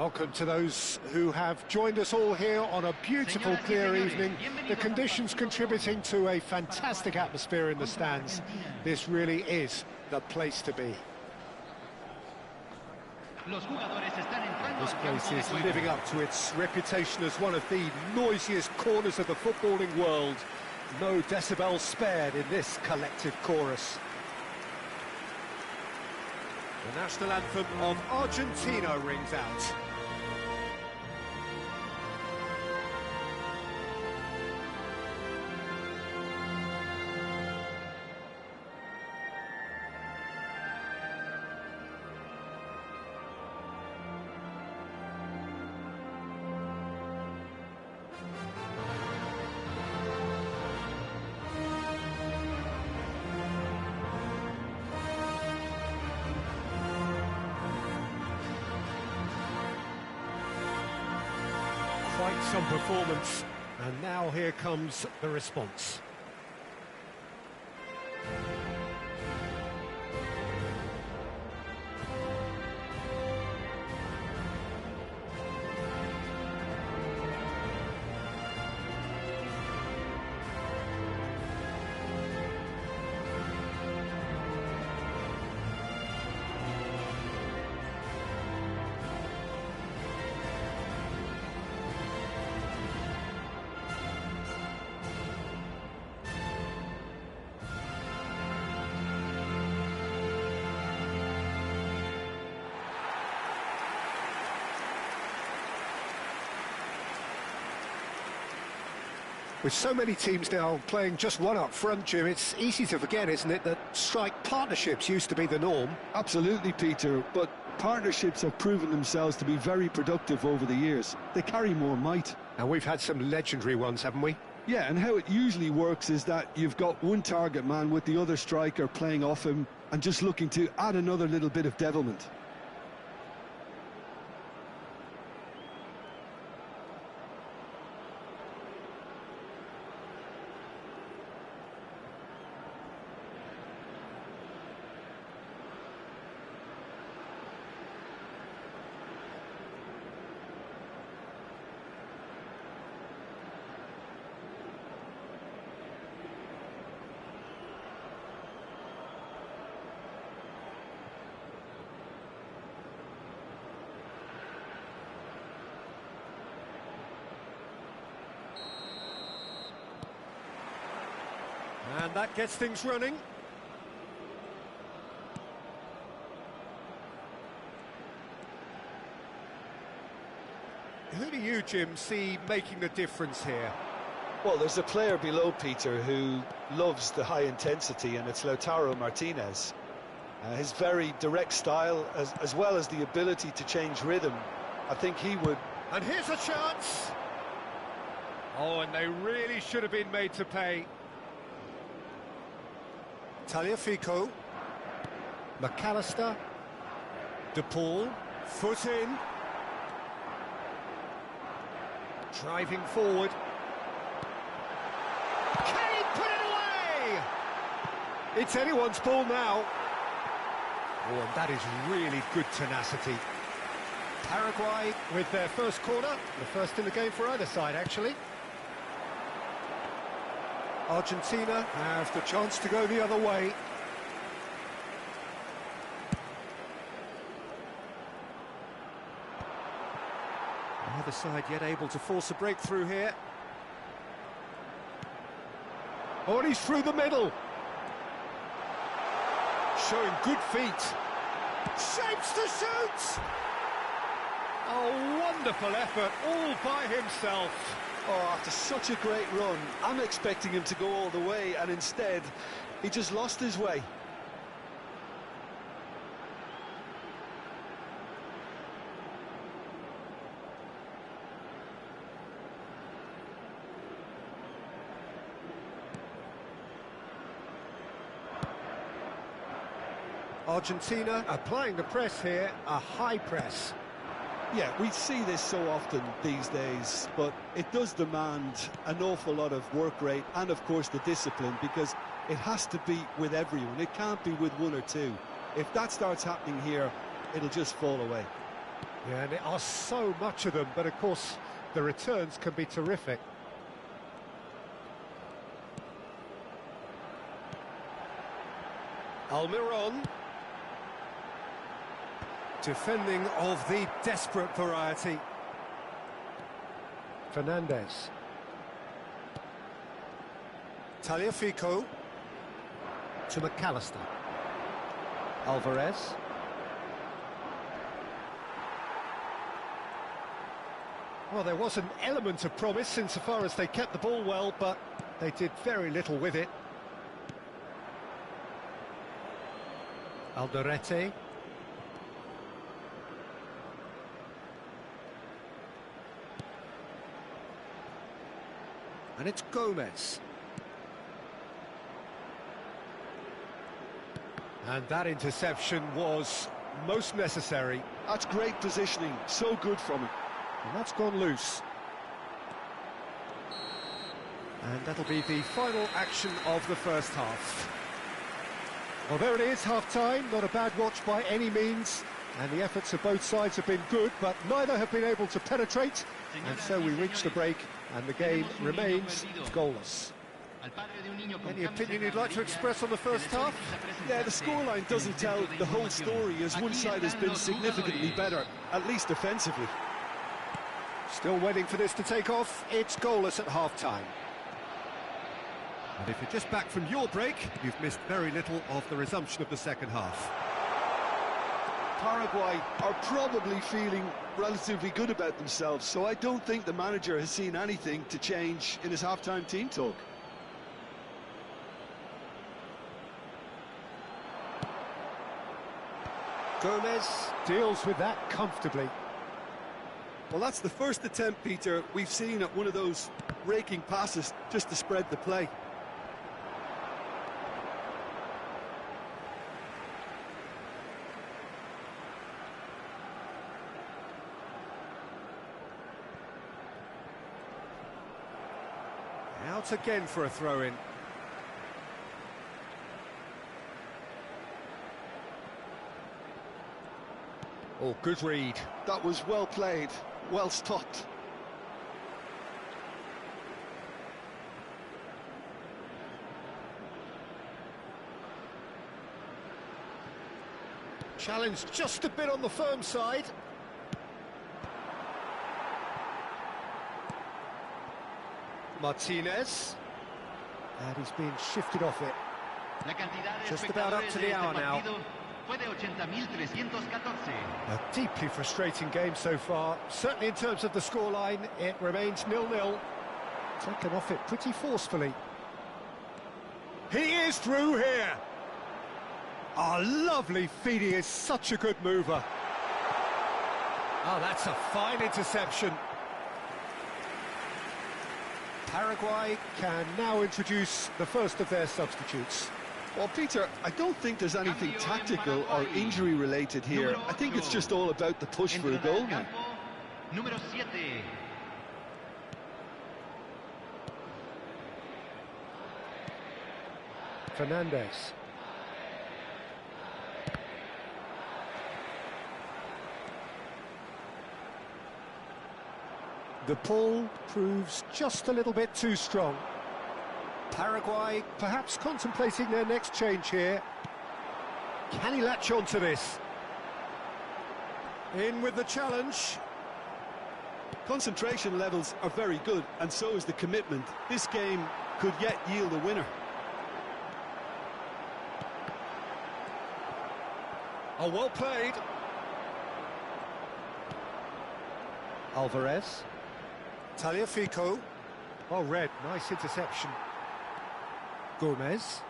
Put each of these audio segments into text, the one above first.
Welcome to those who have joined us all here on a beautiful, clear evening. The conditions contributing to a fantastic atmosphere in the stands. This really is the place to be. This place is living up to its reputation as one of the noisiest corners of the footballing world. No decibels spared in this collective chorus. The national anthem of Argentina rings out. Quite some performance, and now here comes the response. With so many teams now playing just one up front, Jim, it's easy to forget, isn't it, that strike partnerships used to be the norm? Absolutely, Peter, but partnerships have proven themselves to be very productive over the years. They carry more might. And we've had some legendary ones, haven't we? Yeah, and how it usually works is that you've got one target man with the other striker playing off him and just looking to add another little bit of devilment. And that gets things running. Who do you, Jim, see making the difference here? Well, there's a player below Peter who loves the high intensity, and it's Lautaro Martinez. His very direct style, as well as the ability to change rhythm, I think he would... And here's a chance! Oh, and they really should have been made to pay. Tagliafico, McAllister, De Paul, foot in, driving forward. Can he put it away? It's anyone's ball now. Oh, and that is really good tenacity. Paraguay with their first corner, the first in the game for either side, actually. Argentina have the chance to go the other way. Neither side yet able to force a breakthrough here. Oh, and he's through the middle. Showing good feet. Shapes to shoot! Oh, wonderful effort, all by himself. Oh, after such a great run, I'm expecting him to go all the way, and instead, he just lost his way. Argentina applying the press here, a high press. Yeah, we see this so often these days, but it does demand an awful lot of work rate and, of course, the discipline, because it has to be with everyone. It can't be with one or two. If that starts happening here, it'll just fall away. Yeah, and there are so much of them, but of course the returns can be terrific. Almiron. Defending of the desperate variety. Fernandez. Tagliafico. To McAllister. Alvarez. Well, there was an element of promise insofar as they kept the ball well, but they did very little with it. Alderete. And it's Gomez. And that interception was most necessary. That's great positioning, so good from him. And that's gone loose. And that'll be the final action of the first half. Well, there it is, half-time. Not a bad watch by any means. And the efforts of both sides have been good, but neither have been able to penetrate. And so we reach the break, and the game remains goalless. Any opinion you'd like to express on the first half? Yeah, the scoreline doesn't tell the whole story, as one side has been significantly better, at least defensively. Still waiting for this to take off. It's goalless at half-time. And if you're just back from your break, you've missed very little of the resumption of the second half. Paraguay are probably feeling relatively good about themselves, so I don't think the manager has seen anything to change in his half-time team talk. Gomez deals with that comfortably. Well, that's the first attempt, Peter, we've seen at one of those raking passes just to spread the play. Out again for a throw-in. Oh, good read. That was well played, well stopped. Challenge just a bit on the firm side. Martinez. And he's being shifted off it. Just about up to the hour now. A deeply frustrating game so far. Certainly in terms of the scoreline, it remains 0-0. Taken off it pretty forcefully. He is through here. Oh, lovely feed. He is such a good mover. Oh, that's a fine interception. Paraguay can now introduce the first of their substitutes. Well, Peter, I don't think there's anything tactical or injury-related here. I think it's just all about the push for a goal now. Fernandez. The pull proves just a little bit too strong. Paraguay perhaps contemplating their next change here. Can he latch on to this? In with the challenge. Concentration levels are very good, and so is the commitment. This game could yet yield a winner. Oh, well played. Alvarez. Tagliafico. Oh, red. Nice interception. Gomez.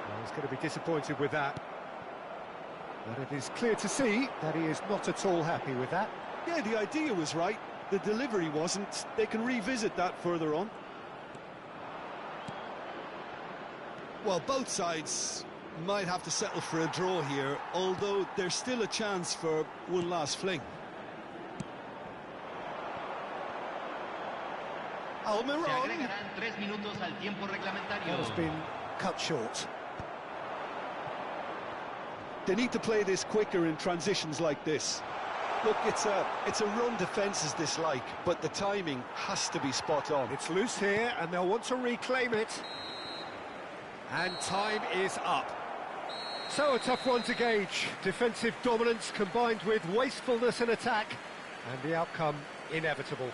Well, he's going to be disappointed with that. But it is clear to see that he is not at all happy with that. Yeah, the idea was right. The delivery wasn't. They can revisit that further on. Well, both sides might have to settle for a draw here, although there's still a chance for one last fling. Almiron. That has been cut short. They need to play this quicker in transitions like this. Look, it's a run defence is dislike, but the timing has to be spot on. It's loose here, and they'll want to reclaim it. And time is up. So a tough one to gauge. Defensive dominance combined with wastefulness in attack, and the outcome inevitable.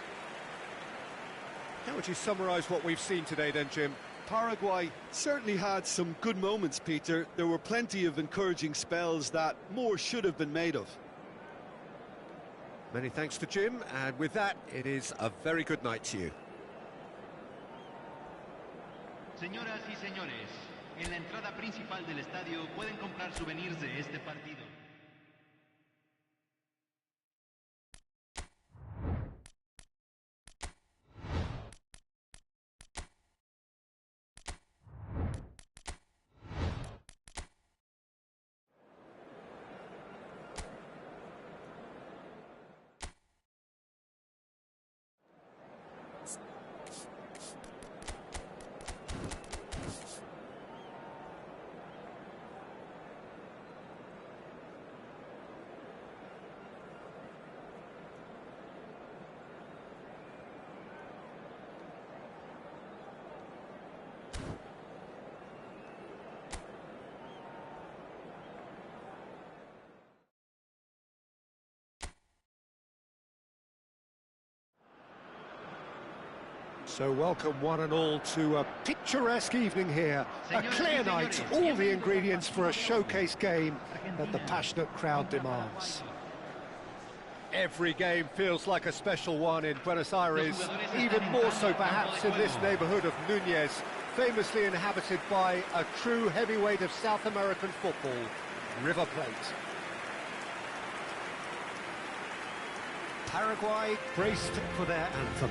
How would you summarise what we've seen today then, Jim? Paraguay certainly had some good moments, Peter. There were plenty of encouraging spells that more should have been made of. Many thanks to Jim, and with that, it is a very good night to you. Señoras y señores, en la entrada principal del estadio pueden comprar souvenirs de este partido. So welcome one and all to a picturesque evening here. A clear night, all the ingredients for a showcase game that the passionate crowd demands. Every game feels like a special one in Buenos Aires, even more so perhaps in this neighbourhood of Núñez, famously inhabited by a true heavyweight of South American football, River Plate. Paraguay braced for their anthem.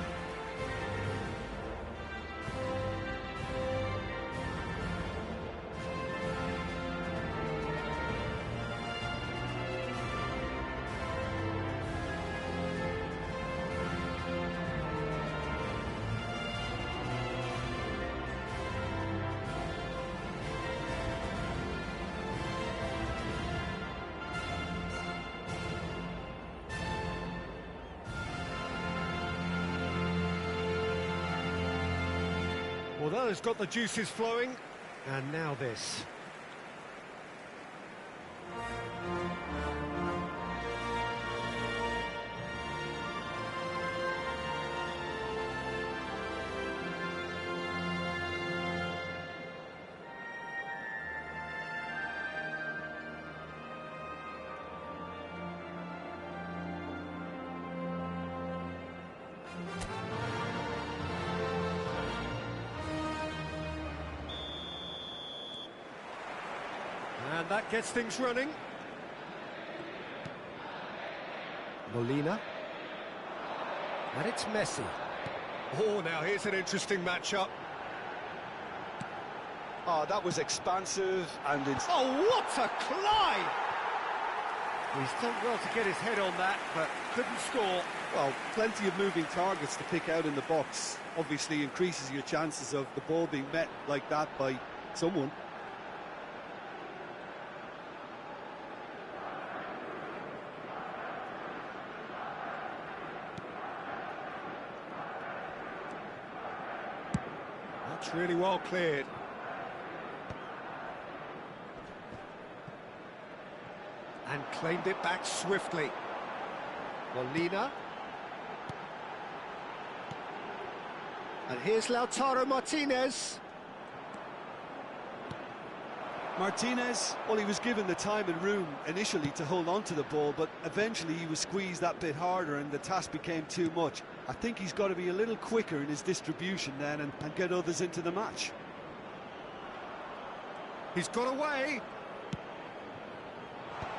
Well, that has got the juices flowing, and now this. And that gets things running. Molina. And it's Messi. Oh, now here's an interesting matchup. Oh, that was expansive and it's... Oh, what a climb! He's done well to get his head on that, but couldn't score. Well, plenty of moving targets to pick out in the box. Obviously increases your chances of the ball being met like that by someone. That's really well cleared. And claimed it back swiftly. Molina. And here's Lautaro Martinez. Martinez, well, he was given the time and room initially to hold on to the ball, but eventually he was squeezed that bit harder and the task became too much. I think he's got to be a little quicker in his distribution then and get others into the match. He's got away.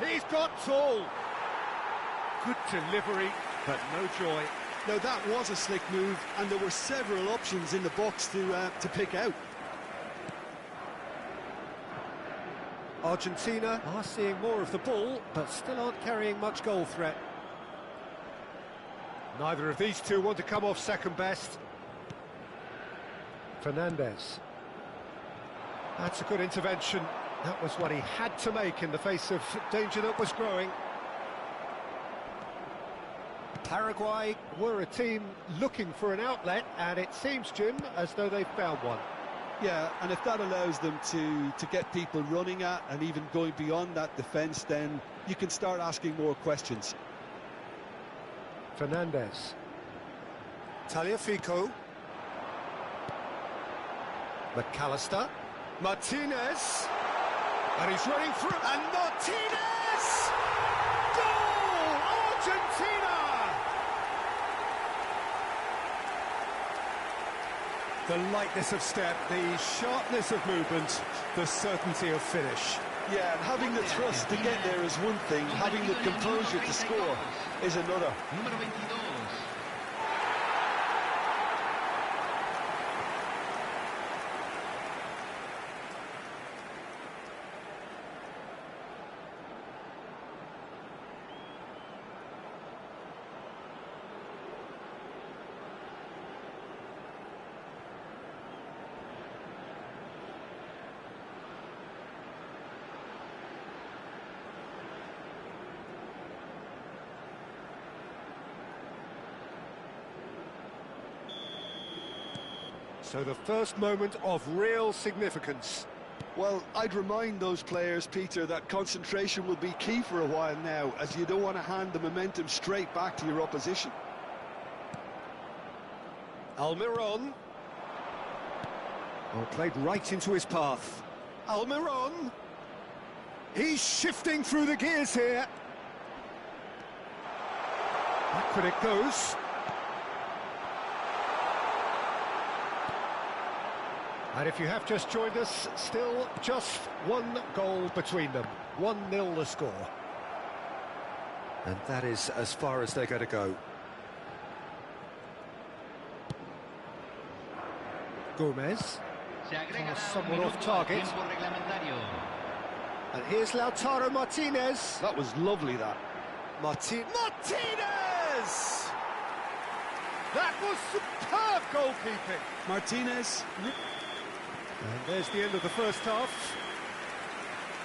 He's got tall. Good delivery, but no joy. Now that was a slick move, and there were several options in the box to pick out. Argentina are seeing more of the ball, but still aren't carrying much goal threat. Neither of these two want to come off second best. Fernandez. That's a good intervention. That was what he had to make in the face of danger that was growing. Paraguay were a team looking for an outlet, and it seems, Jim, as though they've found one. Yeah, and if that allows them to get people running at and even going beyond that defence, then you can start asking more questions. Fernandez. Tagliafico. McAllister. Martinez. And he's running through. And Martinez! Goal! Argentina! The lightness of step, the sharpness of movement, the certainty of finish. Yeah, and having the thrust to get there is one thing, having the composure to score is another. Número 22. So the first moment of real significance. Well, I'd remind those players, Peter, that concentration will be key for a while now, as you don't want to hand the momentum straight back to your opposition. Almiron. Oh, played right into his path. Almiron. He's shifting through the gears here. Backward it goes. And if you have just joined us, still just one goal between them. 1-0 the score. And that is as far as they're going to go. Gomez. Somewhat off target. And here's Lautaro Martinez. That was lovely, that. Martinez! That was superb goalkeeping. Martinez. And there's the end of the first half.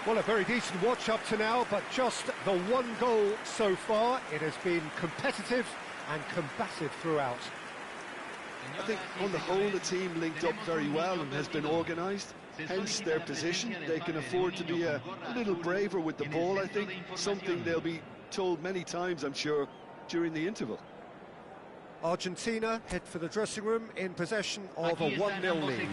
Well, a very decent watch up to now, but just the one goal so far. It has been competitive and combative throughout. I think on the whole the team linked up very well and has been organised. Hence their position. They can afford to be a little braver with the ball, I think. Something they'll be told many times, I'm sure, during the interval. Argentina head for the dressing room in possession of a 1-0 lead.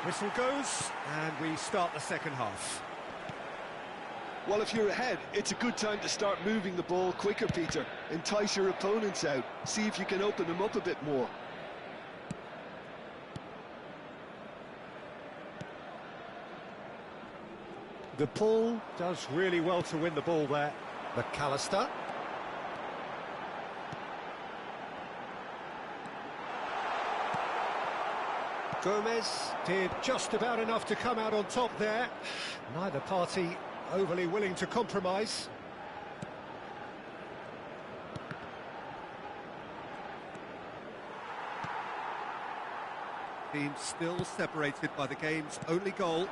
Whistle goes, and we start the second half. Well, if you're ahead, it's a good time to start moving the ball quicker, Peter. Entice your opponents out. See if you can open them up a bit more. The pull does really well to win the ball there. McAllister. Gomez did just about enough to come out on top there. Neither party overly willing to compromise. Team still separated by the game's only goal.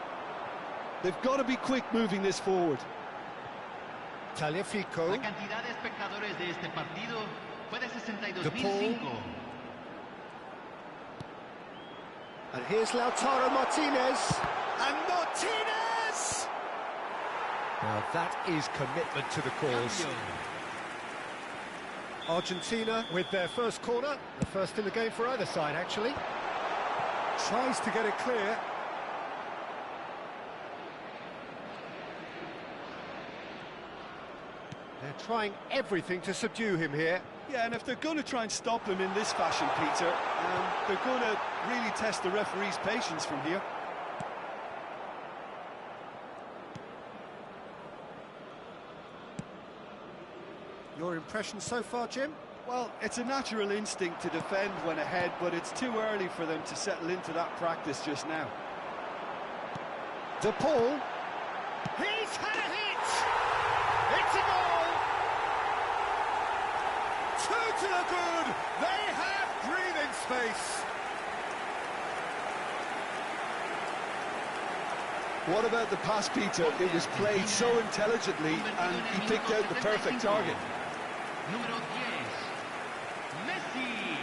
They've got to be quick moving this forward. Tagliafico. La cantidad de espectadores de este partido fue de The pull. 62.005. And here's Lautaro Martinez. And Martinez! Now that is commitment to the cause. Argentina with their first corner, the first in the game for either side actually. Tries to get it clear. They're trying everything to subdue him here. Yeah, and if they're going to try and stop him in this fashion, Peter, they're going to really test the referee's patience from here. Your impression so far, Jim? Well, it's a natural instinct to defend when ahead, but it's too early for them to settle into that practice just now. De Paul. He's had a hit! It's a goal! Two to the good! They have breathing space! What about the pass, Peter? It was played so intelligently and he picked out the perfect target. Número 10, Messi.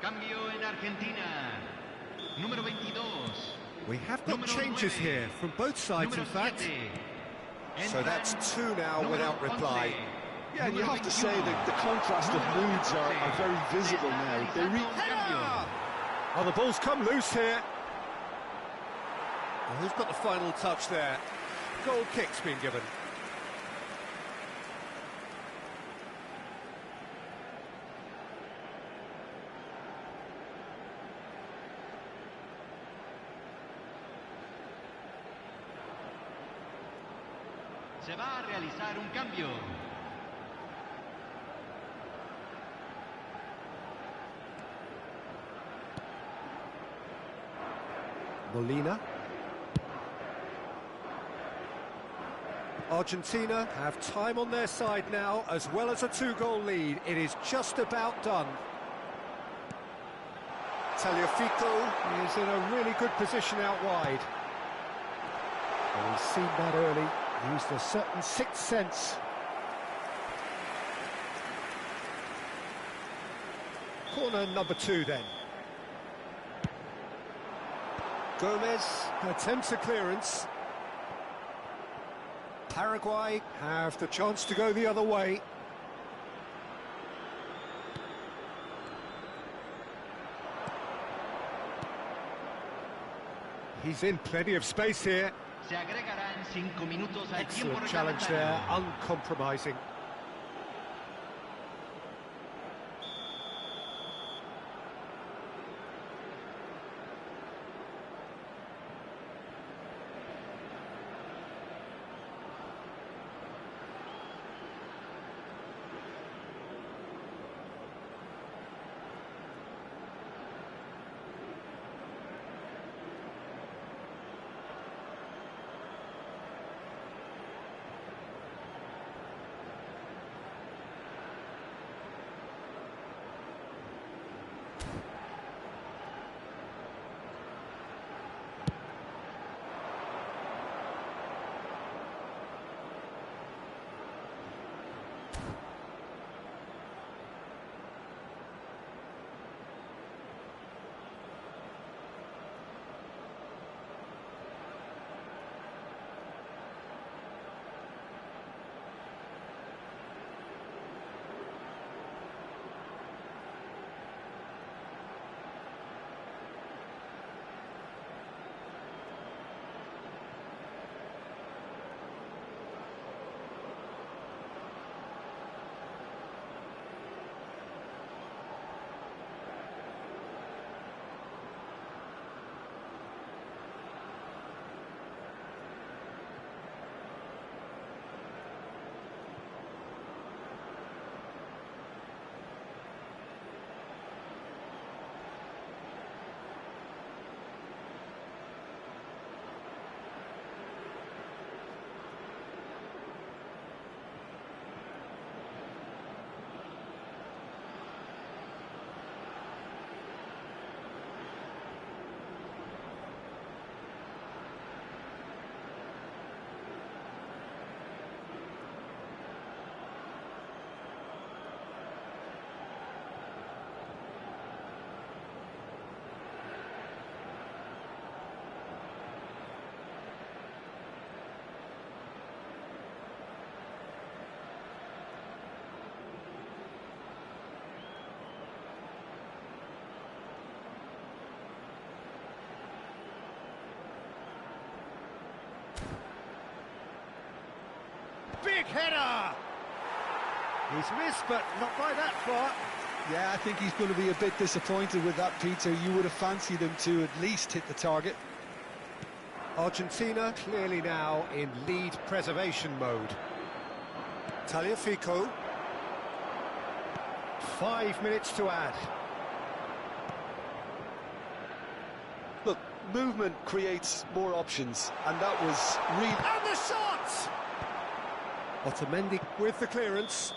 Cambio en Argentina. Número 22. We have got Número changes 9. here from both sides, in Número fact. 7. So that's two now Número without reply. 11. Yeah, and you have to say Número that the contrast of 21. moods are very visible now. They Header! Oh, the ball's come loose here. Well, who's got the final touch there? Goal kick's been given. Se va a realizar un cambio. Molina. Argentina have time on their side now, as well as a two-goal lead. It is just about done. Tagliafico is in a really good position out wide. Well, he's seen that early, used a certain sixth sense. Corner number 2 then. Gomez attempts a clearance. Paraguay have the chance to go the other way. He's in plenty of space here. Se agregarán 5 minutos al tiempo Excellent challenge there, reglamentario. uncompromising. big header! He's missed, but not by that far. Yeah, I think he's going to be a bit disappointed with that, Peter. You would have fancied him to at least hit the target. Argentina clearly now in lead preservation mode. Tagliafico. 5 minutes to add. Look, movement creates more options, and that was really... And the shot! Otamendi with the clearance.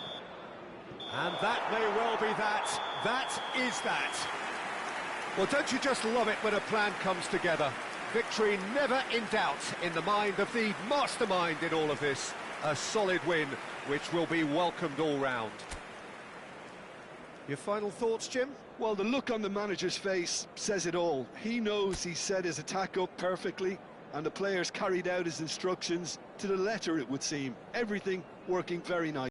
And that may well be that. That is that. Well, don't you just love it when a plan comes together? Victory never in doubt in the mind of the mastermind in all of this. A solid win, which will be welcomed all round. Your final thoughts, Jim? Well, the look on the manager's face says it all. He knows he set his attack up perfectly, and the players carried out his instructions to the letter, it would seem. Everything working very nicely.